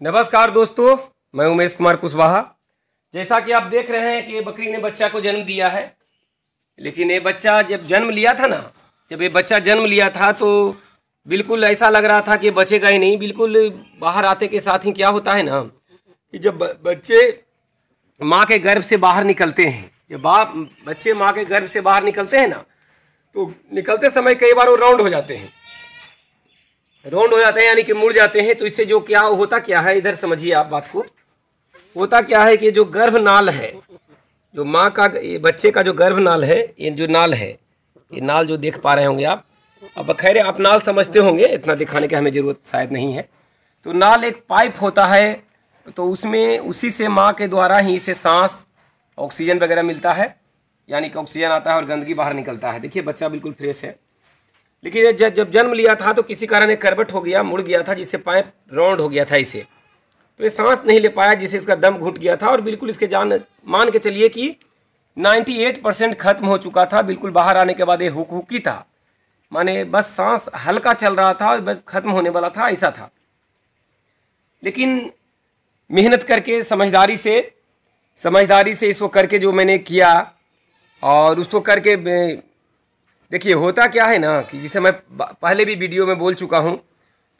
नमस्कार दोस्तों, मैं उमेश कुमार कुशवाहा। जैसा कि आप देख रहे हैं कि ये बकरी ने बच्चा को जन्म दिया है। लेकिन ये बच्चा जब जन्म लिया था ना, जब ये बच्चा जन्म लिया था तो बिल्कुल ऐसा लग रहा था कि बचेगा ही नहीं। बिल्कुल बाहर आते के साथ ही क्या होता है ना कि जब बच्चे माँ के गर्भ से बाहर निकलते हैं, जब बच्चे माँ के गर्भ से बाहर निकलते हैं ना, तो निकलते समय कई बार वो राउंड हो जाते हैं, यानी कि मुड़ जाते हैं। तो इससे जो क्या होता क्या है, इधर समझिए आप बात को। होता क्या है कि जो गर्भनाल है, जो माँ का ये बच्चे का जो गर्भनाल है, ये जो नाल है, ये नाल जो देख पा रहे होंगे आप। अब खैर आप नाल समझते होंगे, इतना दिखाने की हमें ज़रूरत शायद नहीं है। तो नाल एक पाइप होता है, तो उसमें उसी से माँ के द्वारा ही इसे सांस ऑक्सीजन वगैरह मिलता है, यानी कि ऑक्सीजन आता है और गंदगी बाहर निकलता है। देखिए बच्चा बिल्कुल फ्रेश है। लेकिन ये जब जन्म लिया था तो किसी कारण एक करवट हो गया, मुड़ गया था, जिससे पाइप राउंड हो गया था इसे। तो ये सांस नहीं ले पाया, जिससे इसका दम घुट गया था और बिल्कुल इसके जान मान के चलिए कि 98% खत्म हो चुका था। बिल्कुल बाहर आने के बाद ये हुक ही था, माने बस सांस हल्का चल रहा था और बस खत्म होने वाला था, ऐसा था। लेकिन मेहनत करके समझदारी से इसको करके जो मैंने किया, और उसको करके देखिए होता क्या है ना कि जिसे मैं पहले भी वीडियो में बोल चुका हूँ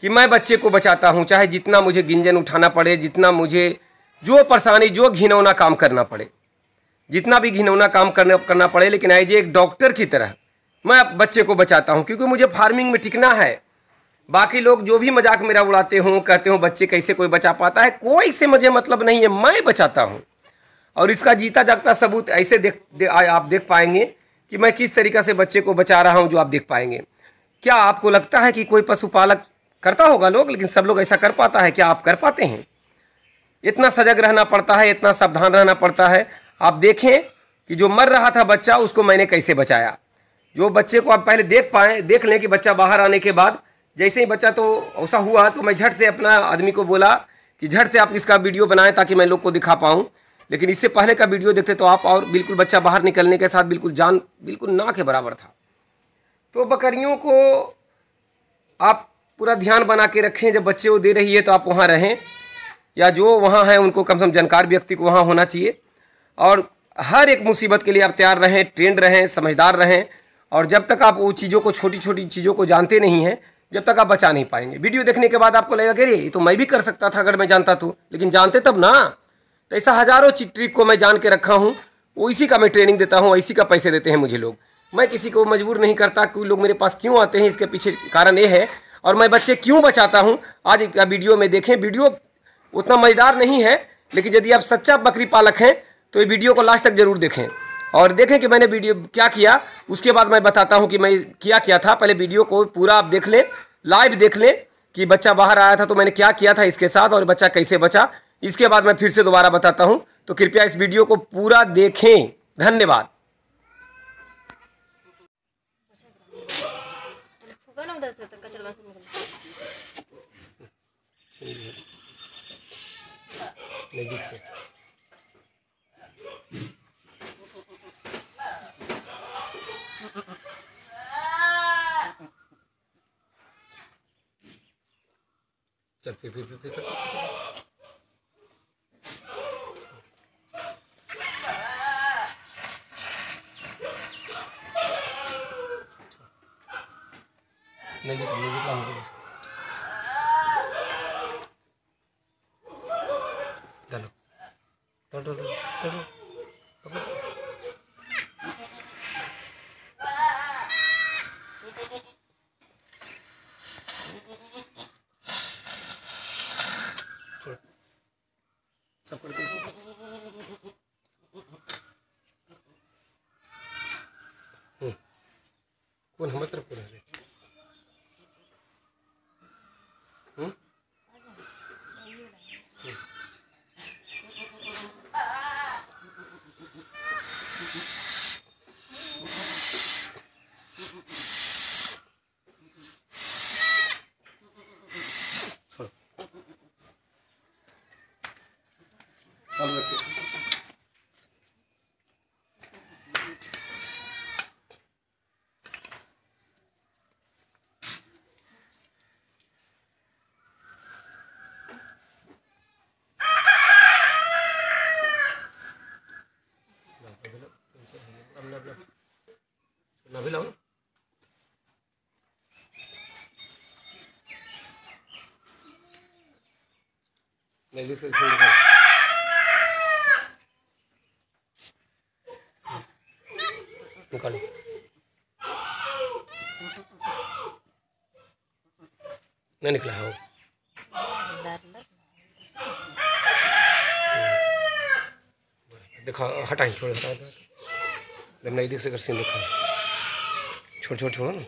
कि मैं बच्चे को बचाता हूँ, चाहे जितना मुझे गिंजन उठाना पड़े, जितना मुझे जो परेशानी, जो घिनौना काम करना पड़े, जितना भी घिनौना काम करना पड़े, लेकिन एज एक डॉक्टर की तरह मैं बच्चे को बचाता हूँ, क्योंकि मुझे फार्मिंग में टिकना है। बाकी लोग जो भी मजाक मेरा उड़ाते हों, कहते हो बच्चे कैसे कोई बचा पाता है, कोई से मुझे मतलब नहीं है, मैं बचाता हूँ। और इसका जीता जागता सबूत ऐसे आप देख पाएंगे कि मैं किस तरीक़े से बच्चे को बचा रहा हूं, जो आप देख पाएंगे। क्या आपको लगता है कि कोई पशुपालक करता होगा लोग, लेकिन सब लोग ऐसा कर पाता है? क्या आप कर पाते हैं? इतना सजग रहना पड़ता है, इतना सावधान रहना पड़ता है। आप देखें कि जो मर रहा था बच्चा, उसको मैंने कैसे बचाया। जो बच्चे को आप पहले देख लें कि बच्चा बाहर आने के बाद जैसे ही बच्चा तो ऐसा हुआ, तो मैं झट से अपना आदमी को बोला कि झट से आप इसका वीडियो बनाएं ताकि मैं लोग को दिखा पाऊँ। लेकिन इससे पहले का वीडियो देखते तो आप, और बिल्कुल बच्चा बाहर निकलने के साथ बिल्कुल जान बिल्कुल ना के बराबर था। तो बकरियों को आप पूरा ध्यान बना के रखें। जब बच्चे वो दे रही है तो आप वहाँ रहें, या जो वहाँ हैं उनको कम से कम जानकार व्यक्ति को वहाँ होना चाहिए। और हर एक मुसीबत के लिए आप तैयार रहें, ट्रेंड रहें, समझदार रहें। और जब तक आप वो चीज़ों को, छोटी छोटी चीज़ों को जानते नहीं हैं, जब तक आप बचा नहीं पाएंगे। वीडियो देखने के बाद आपको लगेगा कि ये तो मैं भी कर सकता था अगर मैं जानता तो, लेकिन जानते तब ना। तो ऐसा हज़ारों ट्रिक को मैं जान के रखा हूँ, वो इसी का मैं ट्रेनिंग देता हूँ, इसी का पैसे देते हैं मुझे लोग। मैं किसी को मजबूर नहीं करता। कोई लोग मेरे पास क्यों आते हैं, इसके पीछे कारण ये है। और मैं बच्चे क्यों बचाता हूँ, आज का वीडियो में देखें। वीडियो उतना मज़ेदार नहीं है, लेकिन यदि आप सच्चा बकरी पालक हैं तो ये वीडियो को लास्ट तक जरूर देखें, और देखें कि मैंने वीडियो क्या किया। उसके बाद मैं बताता हूँ कि मैं क्या था। पहले वीडियो को पूरा आप देख लें, लाइव देख लें कि बच्चा बाहर आया था तो मैंने क्या किया था इसके साथ, और बच्चा कैसे बचा। इसके बाद मैं फिर से दोबारा बताता हूं, तो कृपया इस वीडियो को पूरा देखें। धन्यवाद। चल फिर सब करके कौन हमारे तरफ को रहे। चालू रखिए। नहीं तो दिखा। निकालो। नहीं निकला है वो। दिखा, हटाएं, छोड़ हटा जब नजदीक से कर सीन दिखा। छोड़ छोड़ छोड़ो ना।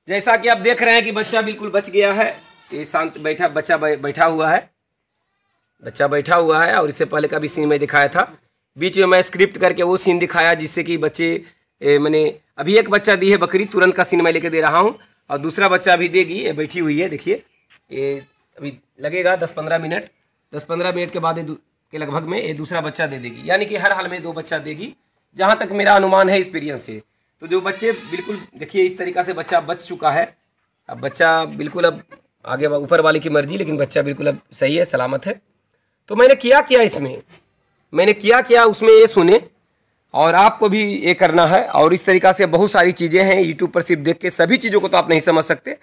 जैसा कि आप देख रहे हैं कि बच्चा बिल्कुल बच गया है। ये शांत बैठा बच्चा बैठा हुआ है। बच्चा बैठा हुआ है और इससे पहले का भी सीन मैं दिखाया था। बीच में मैं स्क्रिप्ट करके वो सीन दिखाया जिससे कि बच्चे मैंने अभी एक बच्चा दी है बकरी, तुरंत का सीन मैं लेके दे रहा हूँ और दूसरा बच्चा अभी देगी। ये बैठी हुई है, देखिए ये अभी लगेगा 10-15 मिनट। 10-15 मिनट के बाद के लगभग में ये दूसरा बच्चा दे देगी, यानी कि हर हाल में 2 बच्चा देगी, जहाँ तक मेरा अनुमान है एक्सपीरियंस से। तो जो बच्चे बिल्कुल देखिए इस तरीक़ा से बच्चा बच चुका है। अब बच्चा बिल्कुल अब आगे ऊपर वाले की मर्जी, लेकिन बच्चा बिल्कुल अब सही है, सलामत है। तो मैंने किया इसमें, मैंने किया उसमें ये सुने और आपको भी ये करना है। और इस तरीक़ा से बहुत सारी चीज़ें हैं यूट्यूब पर, सिर्फ देख के सभी चीज़ों को तो आप नहीं समझ सकते,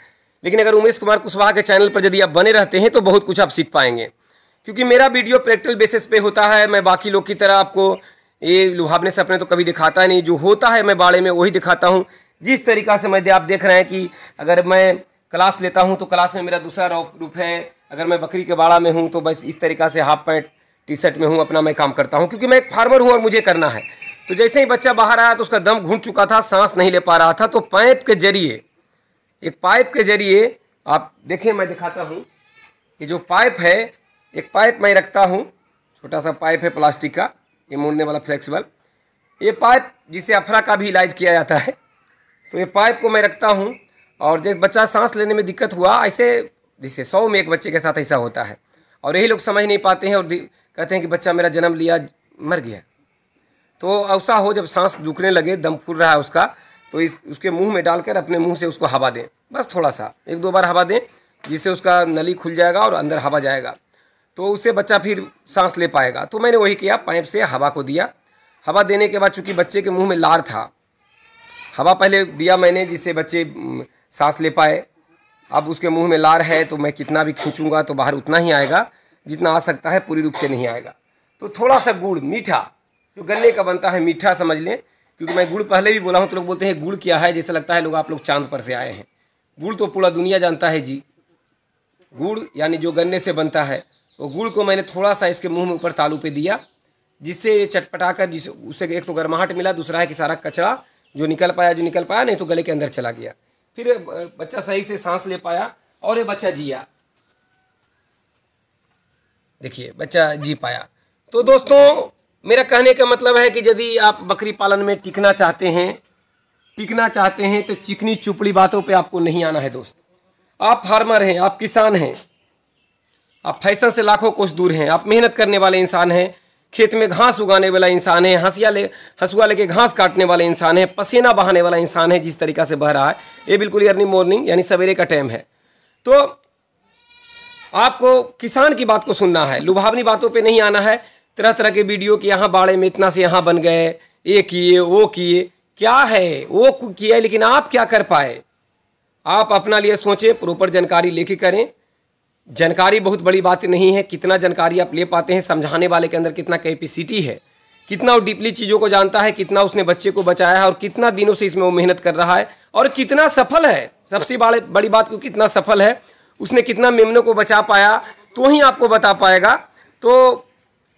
लेकिन अगर उमेश कुमार कुशवाहा के चैनल पर यदि आप बने रहते हैं तो बहुत कुछ आप सीख पाएंगे। क्योंकि मेरा वीडियो प्रैक्टिकल बेसिस पे होता है। मैं बाकी लोग की तरह आपको ये लुभावने सपने तो कभी दिखाता है नहीं। जो होता है मैं बाड़े में वही दिखाता हूँ। जिस तरीक़ा से आप देख रहे हैं कि अगर मैं क्लास लेता हूँ तो क्लास में मेरा दूसरा रूप है। अगर मैं बकरी के बाड़ा में हूँ तो बस इस तरीक़ा से हाफ पैंट टी शर्ट में हूँ, अपना मैं काम करता हूँ, क्योंकि मैं एक फार्मर हूँ और मुझे करना है। तो जैसे ही बच्चा बाहर आया तो उसका दम घुट चुका था, सांस नहीं ले पा रहा था। तो पाइप के जरिए, एक पाइप के जरिए आप देखें, मैं दिखाता हूँ कि जो पाइप है, एक पाइप मैं रखता हूँ, छोटा सा पाइप है प्लास्टिक का, ये मोड़ने वाला फ्लेक्सिबल। ये पाइप जिसे अफरा का भी इलाज किया जाता है। तो ये पाइप को मैं रखता हूँ और जैसे बच्चा सांस लेने में दिक्कत हुआ, ऐसे जैसे 100 में एक बच्चे के साथ ऐसा होता है और यही लोग समझ नहीं पाते हैं और कहते हैं कि बच्चा मेरा जन्म लिया मर गया। तो ऐसा हो जब सांस रुकने लगे, दम फूल रहा है उसका, तो उसके मुंह में डालकर अपने मुंह से उसको हवा दें, बस थोड़ा सा 1-2 बार हवा दें, जिससे उसका नली खुल जाएगा और अंदर हवा जाएगा, तो उससे बच्चा फिर सांस ले पाएगा। तो मैंने वही किया, पाइप से हवा को दिया। हवा देने के बाद चूँकि बच्चे के मुँह में लार था, हवा पहले दिया मैंने जिससे बच्चे सांस ले पाए। अब उसके मुंह में लार है तो मैं कितना भी खींचूंगा तो बाहर उतना ही आएगा जितना आ सकता है, पूरी रूप से नहीं आएगा। तो थोड़ा सा गुड़, मीठा, जो गन्ने का बनता है, मीठा समझ लें, क्योंकि मैं गुड़ पहले भी बोला हूँ तो लोग बोलते हैं गुड़ क्या है, जैसे लगता है लोग आप लोग चांद पर से आए हैं। गुड़ तो पूरा दुनिया जानता है जी। गुड़ यानी जो गन्ने से बनता है, वो गुड़ को मैंने थोड़ा सा इसके मुँह में ऊपर तालू पे दिया, जिससे चटपटा कर, जिससे उससे एक तो गर्माहट मिला, दूसरा है कि सारा कचरा जो निकल पाया, नहीं तो गले के अंदर चला गया। फिर बच्चा सही से सांस ले पाया और ये बच्चा जिया। देखिए बच्चा जी पाया। तो दोस्तों मेरा कहने का मतलब है कि यदि आप बकरी पालन में टिकना चाहते हैं तो चिकनी चुपड़ी बातों पे आपको नहीं आना है दोस्त। आप फार्मर हैं, आप किसान हैं, आप फैशन से लाखों कोस दूर हैं, आप मेहनत करने वाले इंसान हैं, खेत में घास उगाने वाला इंसान है, हंसुआ लेके घास काटने वाले इंसान है, पसीना बहाने वाला इंसान है। जिस तरीक़ा से बह रहा है ये बिल्कुल अर्ली मॉर्निंग यानी सवेरे का टाइम है। तो आपको किसान की बात को सुनना है, लुभावनी बातों पे नहीं आना है। तरह तरह के वीडियो कि यहाँ बाड़े में इतना से यहाँ बन गए, ये किए वो किए, क्या है वो किया, लेकिन आप क्या कर पाए। आप अपना लिए सोचें, प्रॉपर जानकारी लेके करें। जानकारी बहुत बड़ी बात नहीं है, कितना जानकारी आप ले पाते हैं, समझाने वाले के अंदर कितना कैपेसिटी है, कितना वो डीपली चीज़ों को जानता है, कितना उसने बच्चे को बचाया है और कितना दिनों से इसमें वो मेहनत कर रहा है और कितना सफल है। सबसे बड़ी बात को कितना सफल है, उसने कितना मेमनों को बचा पाया, तो ही आपको बता पाएगा। तो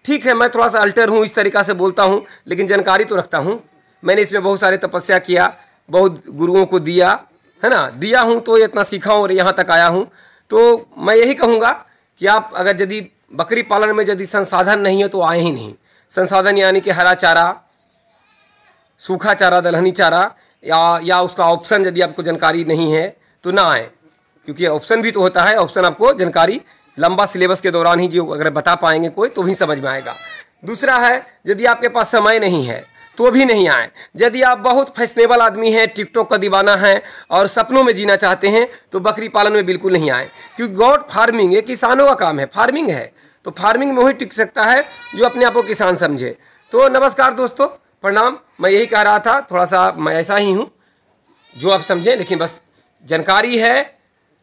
ठीक है, मैं थोड़ा सा अल्टर हूँ, इस तरीक़ा से बोलता हूँ, लेकिन जानकारी तो रखता हूँ। मैंने इसमें बहुत सारे तपस्या किया, बहुत गुरुओं को दिया है ना, दिया हूँ तो इतना सीखा हूँ और यहाँ तक आया हूँ। तो मैं यही कहूँगा कि आप अगर यदि बकरी पालन में यदि संसाधन नहीं है तो आए ही नहीं। संसाधन यानी कि हरा चारा, सूखा चारा, दलहनी चारा या उसका ऑप्शन यदि आपको जानकारी नहीं है तो ना आए, क्योंकि ऑप्शन भी तो होता है। ऑप्शन आपको जानकारी लंबा सिलेबस के दौरान ही जो अगर बता पाएंगे कोई तो भी समझ में आएगा। दूसरा है यदि आपके पास समय नहीं है तो भी नहीं आए। यदि आप बहुत फैशनेबल आदमी हैं, टिकटॉक का दीवाना है और सपनों में जीना चाहते हैं तो बकरी पालन में बिल्कुल नहीं आए, क्योंकि गॉड फार्मिंग ये किसानों का काम है, फार्मिंग है। तो फार्मिंग में वही टिक सकता है जो अपने आप को किसान समझे। तो नमस्कार दोस्तों, प्रणाम। मैं यही कह रहा था, थोड़ा सा मैं ऐसा ही हूँ जो आप समझें, लेकिन बस जानकारी है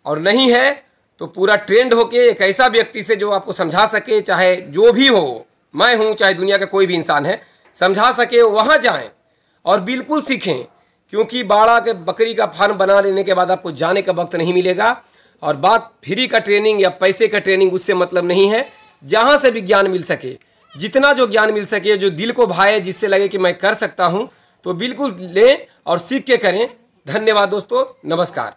और नहीं है तो पूरा ट्रेंड होके एक ऐसा व्यक्ति से जो आपको समझा सके, चाहे जो भी हो, मैं हूँ चाहे दुनिया का कोई भी इंसान है, समझा सके, वहाँ जाएं और बिल्कुल सीखें। क्योंकि बाड़ा के बकरी का फार्म बना लेने के बाद आपको जाने का वक्त नहीं मिलेगा। और बात फ्री का ट्रेनिंग या पैसे का ट्रेनिंग, उससे मतलब नहीं है। जहाँ से भी ज्ञान मिल सके, जितना जो ज्ञान मिल सके, जो दिल को भाए, जिससे लगे कि मैं कर सकता हूँ, तो बिल्कुल लें और सीख के करें। धन्यवाद दोस्तों, नमस्कार।